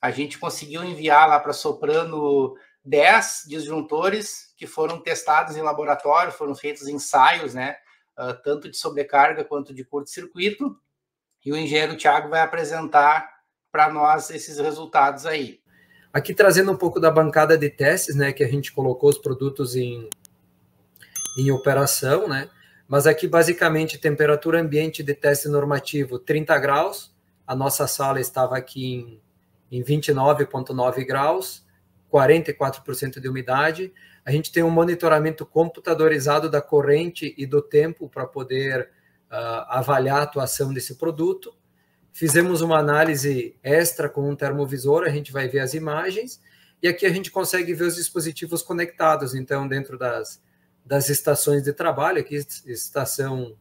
a gente conseguiu enviar lá para Soprano 10 disjuntores que foram testados em laboratório, foram feitos ensaios, né, tanto de sobrecarga quanto de curto-circuito, e o engenheiro Thiago vai apresentar para nós esses resultados aí. Aqui trazendo um pouco da bancada de testes, né, que a gente colocou os produtos em operação, né, mas aqui basicamente temperatura ambiente de teste normativo 30 graus, a nossa sala estava aqui em 29,9 graus, 44% de umidade. A gente tem um monitoramento computadorizado da corrente e do tempo para poder avaliar a atuação desse produto. Fizemos uma análise extra com um termovisor, a gente vai ver as imagens, e aqui a gente consegue ver os dispositivos conectados, então, dentro das estações de trabalho, aqui estação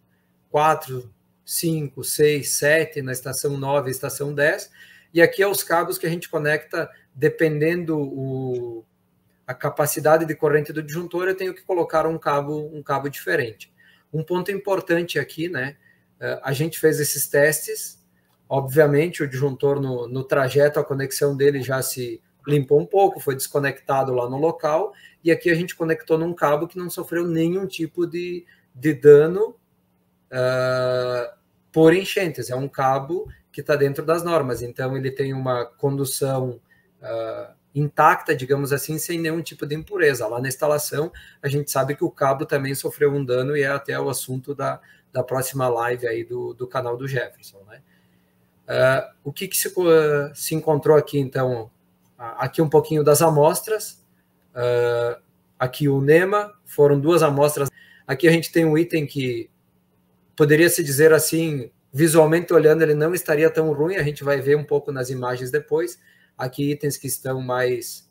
4, 5, 6, 7, na estação 9, estação 10, e aqui é os cabos que a gente conecta, dependendo a capacidade de corrente do disjuntor, eu tenho que colocar um cabo diferente. Um ponto importante aqui, né, a gente fez esses testes, obviamente o disjuntor no trajeto, a conexão dele já se limpou um pouco, foi desconectado lá no local, e aqui a gente conectou num cabo que não sofreu nenhum tipo de dano por enchentes, é um cabo que está dentro das normas, então ele tem uma condução intacta, digamos assim, sem nenhum tipo de impureza. Lá na instalação, a gente sabe que o cabo também sofreu um dano, e é até o assunto da próxima live aí do canal do Jefferson, né? O que se encontrou aqui, então? Aqui um pouquinho das amostras, aqui o NEMA, foram 2 amostras. Aqui a gente tem um item que poderia se dizer assim, visualmente olhando, ele não estaria tão ruim, a gente vai ver um pouco nas imagens depois. Aqui itens que estão mais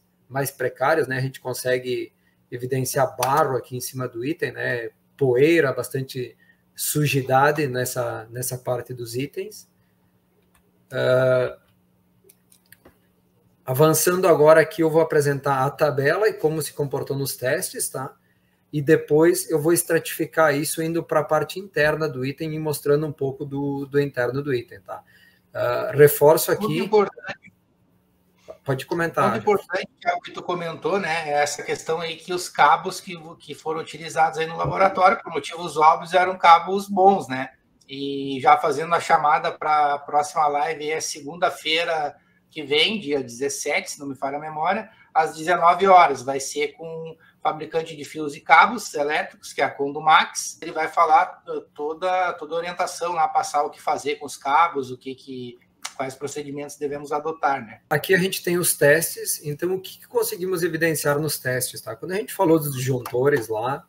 precários, né? A gente consegue evidenciar barro aqui em cima do item, né? Poeira, bastante sujidade nessa parte dos itens. Avançando agora aqui, eu vou apresentar a tabela e como se comportou nos testes, tá? E depois eu vou estratificar isso indo para a parte interna do item e mostrando um pouco do interno do item, tá? Reforço aqui... Muito importante. Pode comentar. Muito importante, que é o que tu comentou, né? Essa questão aí que os cabos que foram utilizados aí no laboratório, por motivos óbvios, eram cabos bons, né? E já fazendo a chamada para a próxima live, é segunda-feira que vem, dia 17, se não me falha a memória, às 19 horas. Vai ser com um fabricante de fios e cabos elétricos, que é a Condumax. Ele vai falar toda a orientação lá, passar o que fazer com os cabos, quais procedimentos devemos adotar, né? Aqui a gente tem os testes, então o que conseguimos evidenciar nos testes, tá? Quando a gente falou dos disjuntores lá,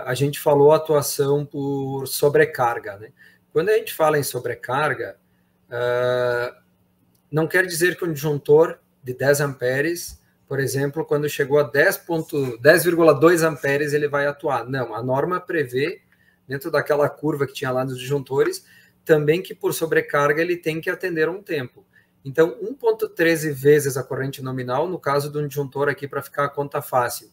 a gente falou atuação por sobrecarga, né? Quando a gente fala em sobrecarga, não quer dizer que um disjuntor de 10 amperes, por exemplo, quando chegou a 10,2 amperes, ele vai atuar. Não, a norma prevê, dentro daquela curva que tinha lá nos disjuntores, também que por sobrecarga ele tem que atender um tempo. Então, 1,13 vezes a corrente nominal, no caso de um disjuntor aqui, para ficar a conta fácil.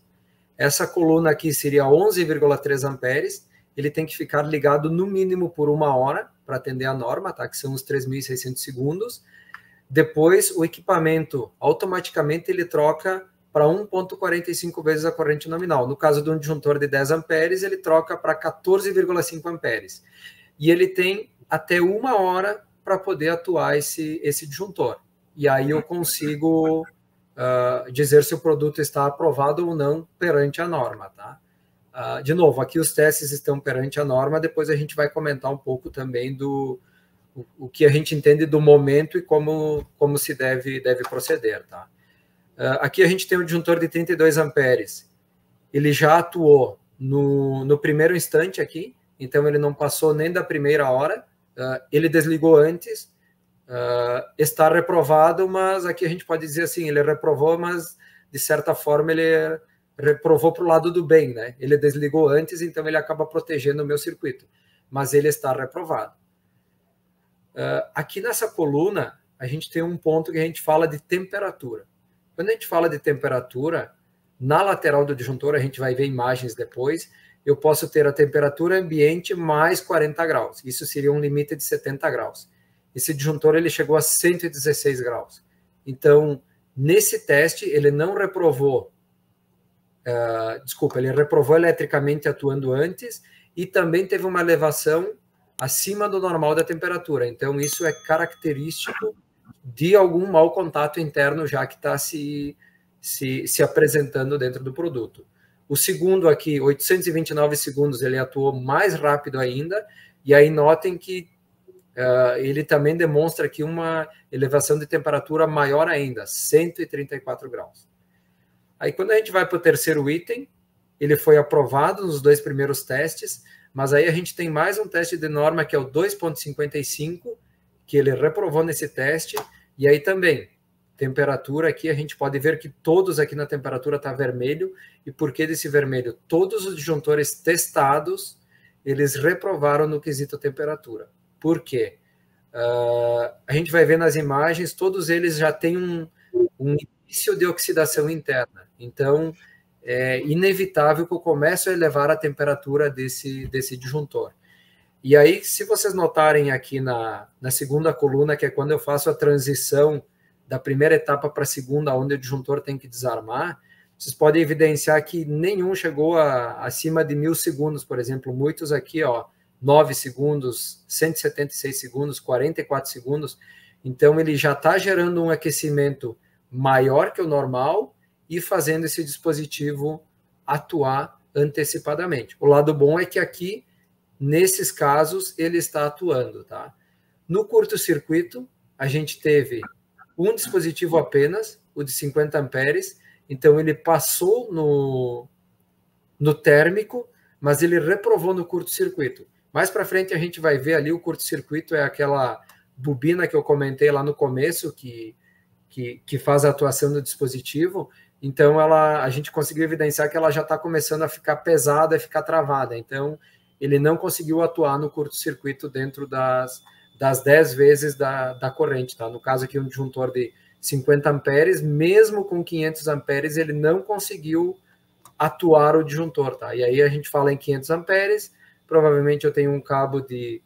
Essa coluna aqui seria 11,3 amperes, ele tem que ficar ligado no mínimo por 1 hora para atender a norma, tá? Que são os 3.600 segundos. Depois, o equipamento, automaticamente, ele troca para 1,45 vezes a corrente nominal. No caso de um disjuntor de 10 amperes, ele troca para 14,5 amperes. E ele tem até 1 hora para poder atuar esse disjuntor. E aí eu consigo dizer se o produto está aprovado ou não perante a norma, tá? De novo, aqui os testes estão perante a norma, depois a gente vai comentar um pouco também o que a gente entende do momento e como se deve proceder, tá? Aqui a gente tem um disjuntor de 32 amperes. Ele já atuou no primeiro instante aqui, então ele não passou nem da primeira hora, ele desligou antes, está reprovado, mas aqui a gente pode dizer assim, ele reprovou, mas de certa forma ele reprovou para o lado do bem, né? Ele desligou antes, então ele acaba protegendo o meu circuito, mas ele está reprovado. Aqui nessa coluna, a gente tem um ponto que a gente fala de temperatura. Quando a gente fala de temperatura, na lateral do disjuntor, a gente vai ver imagens depois, eu posso ter a temperatura ambiente mais 40 graus. Isso seria um limite de 70 graus. Esse disjuntor ele chegou a 116 graus. Então, nesse teste, ele não reprovou, ele reprovou eletricamente atuando antes e também teve uma elevação acima do normal da temperatura. Então, isso é característico de algum mau contato interno já que está se apresentando dentro do produto. O segundo aqui, 829 segundos, ele atuou mais rápido ainda, e aí notem que ele também demonstra aqui uma elevação de temperatura maior ainda, 134 graus. Aí quando a gente vai para o terceiro item, ele foi aprovado nos 2 primeiros testes, mas aí a gente tem mais um teste de norma, que é o 2,55, que ele reprovou nesse teste, e aí também, temperatura aqui, a gente pode ver que todos aqui na temperatura está vermelho, e por que desse vermelho? Todos os disjuntores testados, eles reprovaram no quesito temperatura. Por quê? A gente vai ver nas imagens, todos eles já têm um início de oxidação interna, então é inevitável que eu comece a elevar a temperatura desse disjuntor. E aí, se vocês notarem aqui na segunda coluna, que é quando eu faço a transição da primeira etapa para a segunda, onde o disjuntor tem que desarmar, vocês podem evidenciar que nenhum chegou acima de 1000 segundos, por exemplo. Muitos aqui, 9 segundos, 176 segundos, 44 segundos. Então, ele já está gerando um aquecimento maior que o normal e fazendo esse dispositivo atuar antecipadamente. O lado bom é que aqui, nesses casos, ele está atuando, tá? No curto-circuito, a gente teve um dispositivo apenas, o de 50 amperes, então ele passou no térmico, mas ele reprovou no curto-circuito. Mais para frente a gente vai ver ali o curto-circuito é aquela bobina que eu comentei lá no começo, que faz a atuação do dispositivo. Então a gente conseguiu evidenciar que ela já está começando a ficar pesada, a ficar travada. Então ele não conseguiu atuar no curto-circuito dentro das 10 vezes da corrente. Tá? No caso aqui, um disjuntor de 50 amperes, mesmo com 500 amperes, ele não conseguiu atuar o disjuntor. Tá? E aí a gente fala em 500 amperes, provavelmente eu tenho um cabo de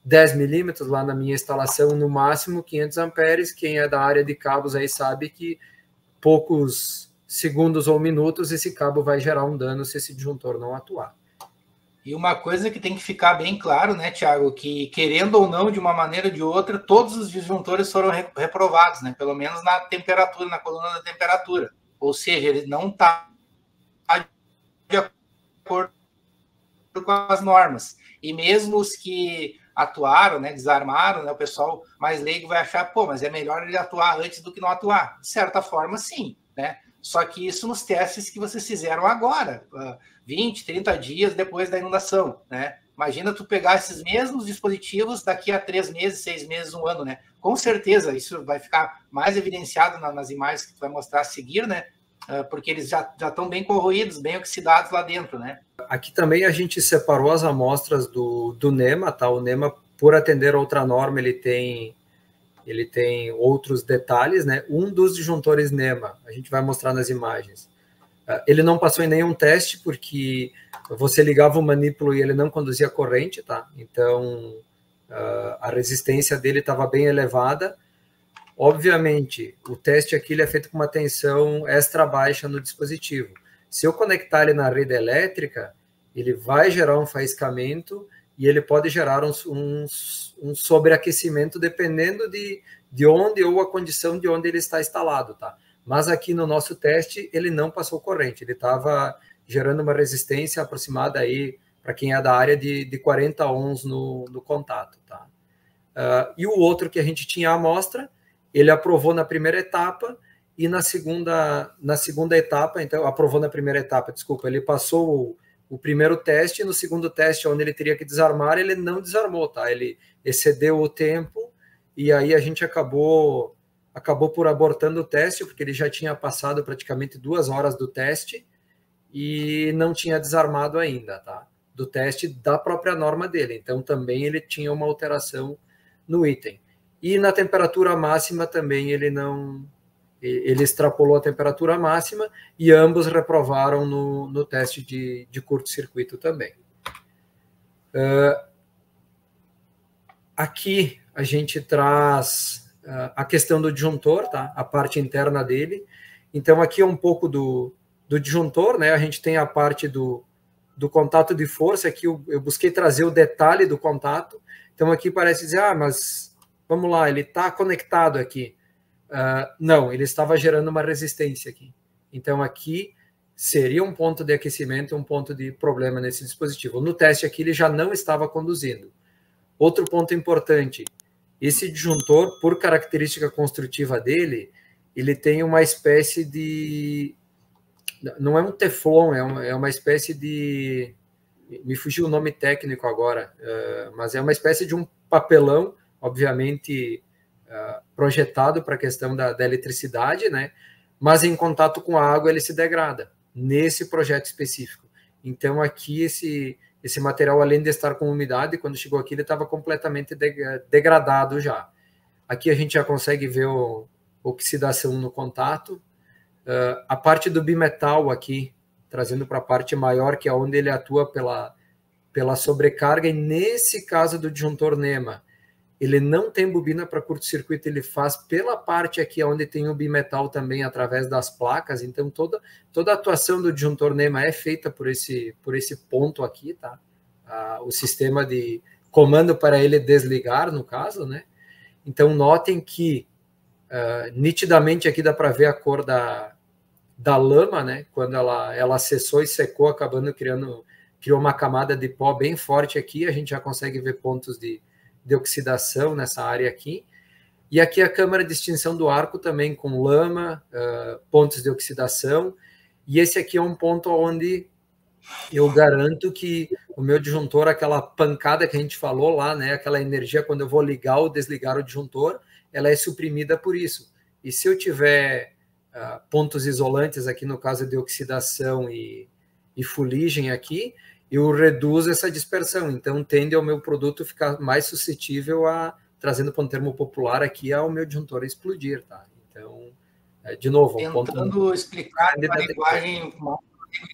10 milímetros lá na minha instalação, no máximo 500 amperes. Quem é da área de cabos aí sabe que poucos segundos ou minutos esse cabo vai gerar um dano se esse disjuntor não atuar. E uma coisa que tem que ficar bem claro, né, Thiago, que querendo ou não, de uma maneira ou de outra, todos os disjuntores foram reprovados, né, pelo menos na temperatura, na coluna da temperatura. Ou seja, ele não está de acordo com as normas. E mesmo os que atuaram, né, desarmaram, né, o pessoal mais leigo vai achar, pô, mas é melhor ele atuar antes do que não atuar. De certa forma, sim, né? Só que isso nos testes que vocês fizeram agora, 20, 30 dias depois da inundação, né? Imagina tu pegar esses mesmos dispositivos daqui a 3 meses, 6 meses, 1 ano, né? Com certeza, isso vai ficar mais evidenciado nas imagens que tu vai mostrar a seguir, né? Porque eles já estão bem corroídos, bem oxidados lá dentro, né? Aqui também a gente separou as amostras do NEMA, tá? O NEMA, por atender a outra norma, ele tem outros detalhes, né? Um dos disjuntores NEMA, a gente vai mostrar nas imagens, ele não passou em nenhum teste, porque você ligava o manípulo e ele não conduzia corrente, tá? Então, a resistência dele estava bem elevada. Obviamente, o teste aqui ele é feito com uma tensão extra baixa no dispositivo. Se eu conectar ele na rede elétrica, ele vai gerar um faiscamento e ele pode gerar um sobreaquecimento dependendo de onde ou a condição de onde ele está instalado, tá? Mas aqui no nosso teste ele não passou corrente, ele estava gerando uma resistência aproximada aí, para quem é da área, de 40 ohms no contato, tá? E o outro que a gente tinha a amostra, ele aprovou na primeira etapa, e na segunda etapa, então, aprovou na primeira etapa, desculpa, ele passou o primeiro teste, e no segundo teste, onde ele teria que desarmar, ele não desarmou, tá? Ele excedeu o tempo, e aí a gente acabou por abortando o teste, porque ele já tinha passado praticamente 2 horas do teste, e não tinha desarmado ainda, tá? Do teste da própria norma dele, então também ele tinha uma alteração no item. E na temperatura máxima também ele extrapolou a temperatura máxima, e ambos reprovaram no teste de curto-circuito também. Aqui a gente traz a questão do disjuntor, tá? A parte interna dele. Então, aqui é um pouco do disjuntor, né? A gente tem a parte do contato de força, aqui eu busquei trazer o detalhe do contato. Então, aqui parece dizer, mas vamos lá, ele está conectado aqui. Não, ele estava gerando uma resistência aqui. Então, aqui seria um ponto de aquecimento, um ponto de problema nesse dispositivo. No teste aqui, ele já não estava conduzindo. Outro ponto importante, esse disjuntor, por característica construtiva dele, ele tem uma espécie de... Não é um teflon, é uma espécie de... Me fugiu o nome técnico agora, mas é uma espécie de um papelão, obviamente projetado para a questão da eletricidade, né? Mas em contato com a água ele se degrada, nesse projeto específico. Então aqui esse material, além de estar com umidade, quando chegou aqui ele estava completamente degradado já. Aqui a gente já consegue ver a oxidação no contato. A parte do bimetal aqui, trazendo para a parte maior, que é onde ele atua pela sobrecarga, e nesse caso do disjuntor NEMA, ele não tem bobina para curto-circuito, ele faz pela parte aqui onde tem o bimetal também, através das placas. Então, toda a atuação do disjuntor NEMA é feita por esse ponto aqui, tá? O sistema de comando para ele desligar, no caso, né? Então, notem que nitidamente aqui dá para ver a cor da lama, né? Quando ela acessou e secou, acabando criou uma camada de pó bem forte aqui. A gente já consegue ver pontos de oxidação nessa área aqui. E aqui a câmara de extinção do arco também com lama, pontos de oxidação. E esse aqui é um ponto onde eu garanto que o meu disjuntor, aquela pancada que a gente falou lá, né, aquela energia quando eu vou ligar ou desligar o disjuntor, ela é suprimida por isso. E se eu tiver pontos isolantes aqui, no caso de oxidação e fuligem aqui, eu reduzo essa dispersão. Então, tende ao meu produto ficar mais suscetível trazendo para um termo popular aqui, ao meu disjuntor explodir, tá? Então, de novo... Tentando explicar a linguagem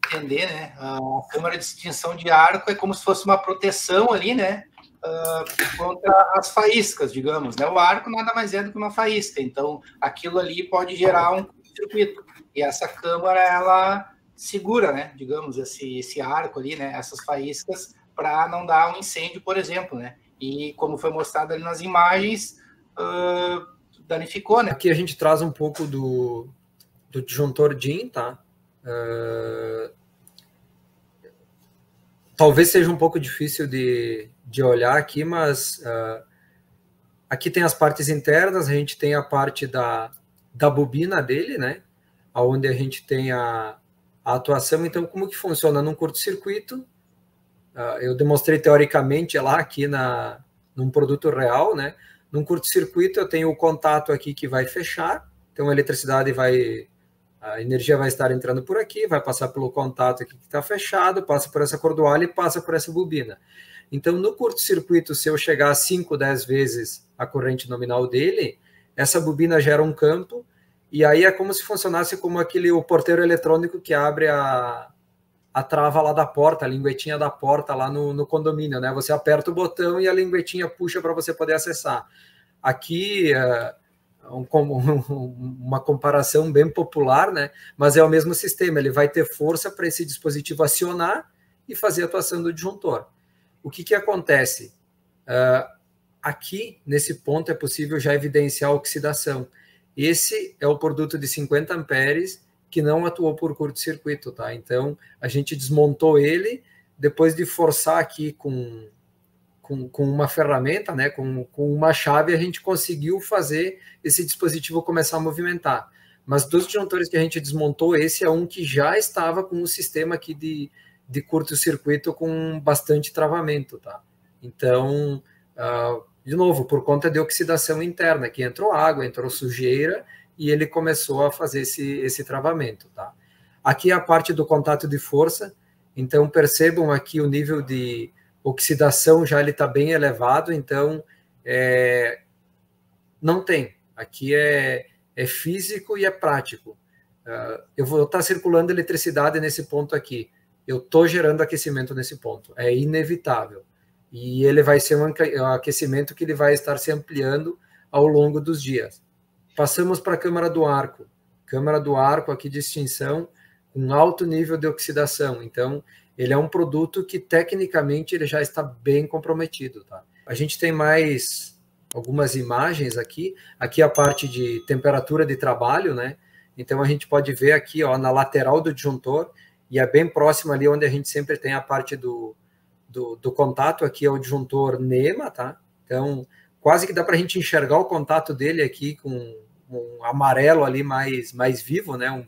entender, né? A câmara de extinção de arco é como se fosse uma proteção ali, né? Contra as faíscas, digamos, né? O arco nada mais é do que uma faísca. Então, aquilo ali pode gerar um circuito. E essa câmara, ela segura, né, digamos, esse arco ali, né, essas faíscas, para não dar um incêndio, por exemplo, né, e como foi mostrado ali nas imagens, danificou, né. Aqui a gente traz um pouco do disjuntor DIN, tá? Talvez seja um pouco difícil de olhar aqui, mas aqui tem as partes internas, a gente tem a parte da bobina dele, né, onde a gente tem a atuação. Então, como que funciona num curto-circuito? Eu demonstrei teoricamente lá aqui num produto real, né? Num curto-circuito eu tenho o contato aqui que vai fechar, então a eletricidade a energia vai estar entrando por aqui, vai passar pelo contato aqui que está fechado, passa por essa cordoalha e passa por essa bobina. Então, no curto-circuito, se eu chegar a 5, 10 vezes a corrente nominal dele, essa bobina gera um campo. E aí é como se funcionasse como o porteiro eletrônico que abre a trava lá da porta, a linguetinha da porta lá no condomínio, né? Você aperta o botão e a linguetinha puxa para você poder acessar. Aqui uma comparação bem popular, né? Mas é o mesmo sistema, ele vai ter força para esse dispositivo acionar e fazer a atuação do disjuntor. O que acontece? Aqui, nesse ponto, é possível já evidenciar a oxidação. Esse é o produto de 50 amperes que não atuou por curto-circuito, tá? Então, a gente desmontou ele, depois de forçar aqui com uma ferramenta, né? Com uma chave, a gente conseguiu fazer esse dispositivo começar a movimentar. Mas dos disjuntores que a gente desmontou, esse é um que já estava com um sistema aqui de curto-circuito com bastante travamento, tá? Então, de novo, por conta de oxidação interna, que entrou água, entrou sujeira, e ele começou a fazer esse travamento, tá? Aqui é a parte do contato de força, então percebam aqui o nível de oxidação já ele está bem elevado, então não tem. Aqui é físico e é prático. Eu vou estar circulando eletricidade nesse ponto aqui, eu estou gerando aquecimento nesse ponto, é inevitável. E ele vai ser um aquecimento que ele vai estar se ampliando ao longo dos dias. Passamos para a câmara do arco. Câmara do arco aqui de extinção, com alto nível de oxidação. Então, ele é um produto que, tecnicamente, ele já está bem comprometido. Tá? A gente tem mais algumas imagens aqui. Aqui a parte de temperatura de trabalho, né? Então, a gente pode ver aqui, ó, na lateral do disjuntor, e é bem próximo ali onde a gente sempre tem a parte do contato. Aqui é o disjuntor NEMA, tá? Então, quase que dá para a gente enxergar o contato dele aqui com um amarelo ali mais vivo, né? Um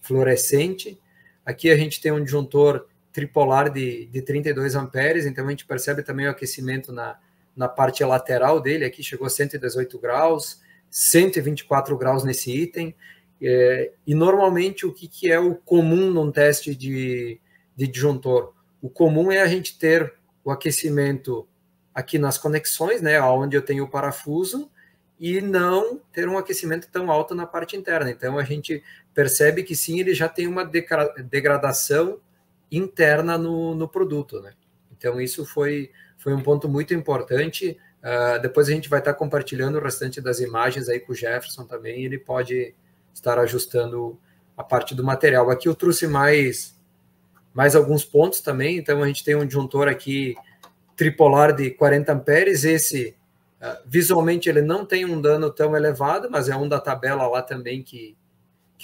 fluorescente. Aqui a gente tem um disjuntor tripolar de 32 amperes, então a gente percebe também o aquecimento na parte lateral dele. Aqui chegou a 118 graus, 124 graus nesse item. E normalmente o que é o comum num teste de disjuntor? O comum é a gente ter o aquecimento aqui nas conexões, né, onde eu tenho o parafuso, e não ter um aquecimento tão alto na parte interna. Então, a gente percebe que sim, ele já tem uma degradação interna no produto, né? Então, isso foi um ponto muito importante. Depois a gente vai estar compartilhando o restante das imagens aí com o Jefferson também, e ele pode estar ajustando a parte do material. Aqui eu trouxe mais alguns pontos também. Então, a gente tem um disjuntor aqui tripolar de 40 amperes. Esse, visualmente, ele não tem um dano tão elevado, mas é um da tabela lá também que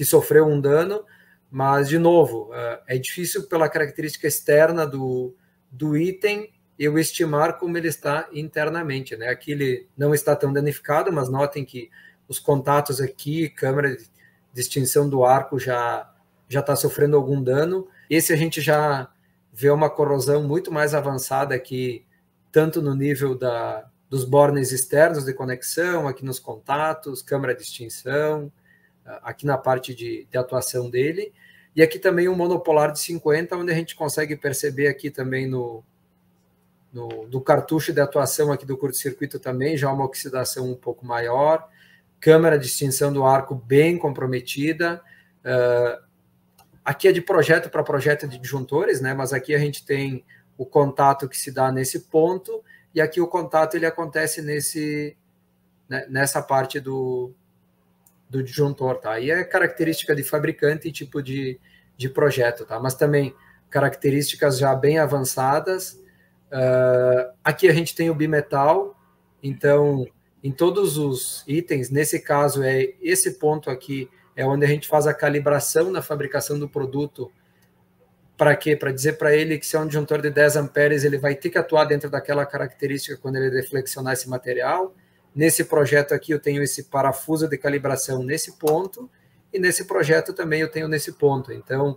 sofreu um dano. Mas, de novo, é difícil pela característica externa do item eu estimar como ele está internamente, né? Aqui ele não está tão danificado, mas notem que os contatos aqui, câmara de extinção do arco já está sofrendo algum dano. Esse a gente já vê uma corrosão muito mais avançada aqui, tanto no nível dos bornes externos de conexão, aqui nos contatos, câmara de extinção, aqui na parte de atuação dele. E aqui também um monopolar de 50, onde a gente consegue perceber aqui também do cartucho de atuação aqui do curto-circuito também, já uma oxidação um pouco maior, câmara de extinção do arco bem comprometida. Aqui é de projeto para projeto de disjuntores, né? Mas aqui a gente tem o contato que se dá nesse ponto, e aqui o contato ele acontece nessa parte do disjuntor, tá? E é característica de fabricante e tipo de projeto, tá? Mas também características já bem avançadas. Aqui a gente tem o bimetal, então em todos os itens, nesse caso esse ponto aqui é onde a gente faz a calibração na fabricação do produto. Para quê? Para dizer para ele que se é um disjuntor de 10 amperes, ele vai ter que atuar dentro daquela característica quando ele deflexionar esse material. Nesse projeto aqui eu tenho esse parafuso de calibração nesse ponto, e nesse projeto também eu tenho nesse ponto. Então,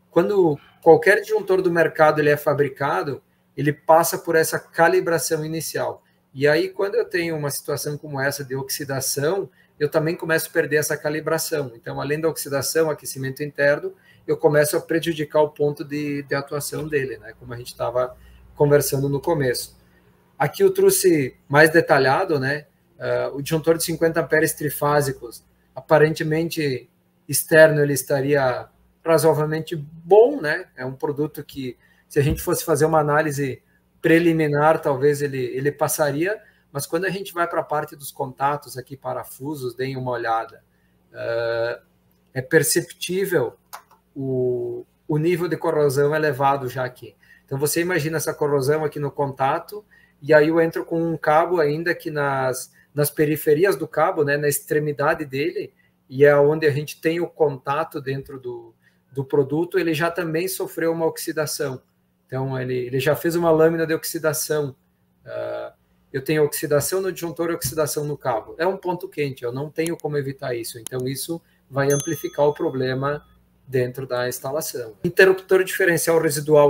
quando qualquer disjuntor do mercado ele é fabricado, ele passa por essa calibração inicial. E aí, quando eu tenho uma situação como essa de oxidação, eu também começo a perder essa calibração. Então, além da oxidação, aquecimento interno, eu começo a prejudicar o ponto de atuação dele, né? Como a gente estava conversando no começo. Aqui eu trouxe mais detalhado, né? O disjuntor de 50 amperes trifásicos, aparentemente externo, ele estaria razoavelmente bom, né? É um produto que, se a gente fosse fazer uma análise preliminar, talvez ele passaria, mas quando a gente vai para a parte dos contatos aqui, parafusos, deem uma olhada, é perceptível o nível de corrosão elevado já aqui. Então, você imagina essa corrosão aqui no contato, e aí eu entro com um cabo ainda que nas periferias do cabo, né, na extremidade dele, e é onde a gente tem o contato dentro do produto, ele já também sofreu uma oxidação. Então, ele já fez uma lâmina de oxidação. Eu tenho oxidação no disjuntor e oxidação no cabo. É um ponto quente, eu não tenho como evitar isso. Então, isso vai amplificar o problema dentro da instalação. Interruptor diferencial residual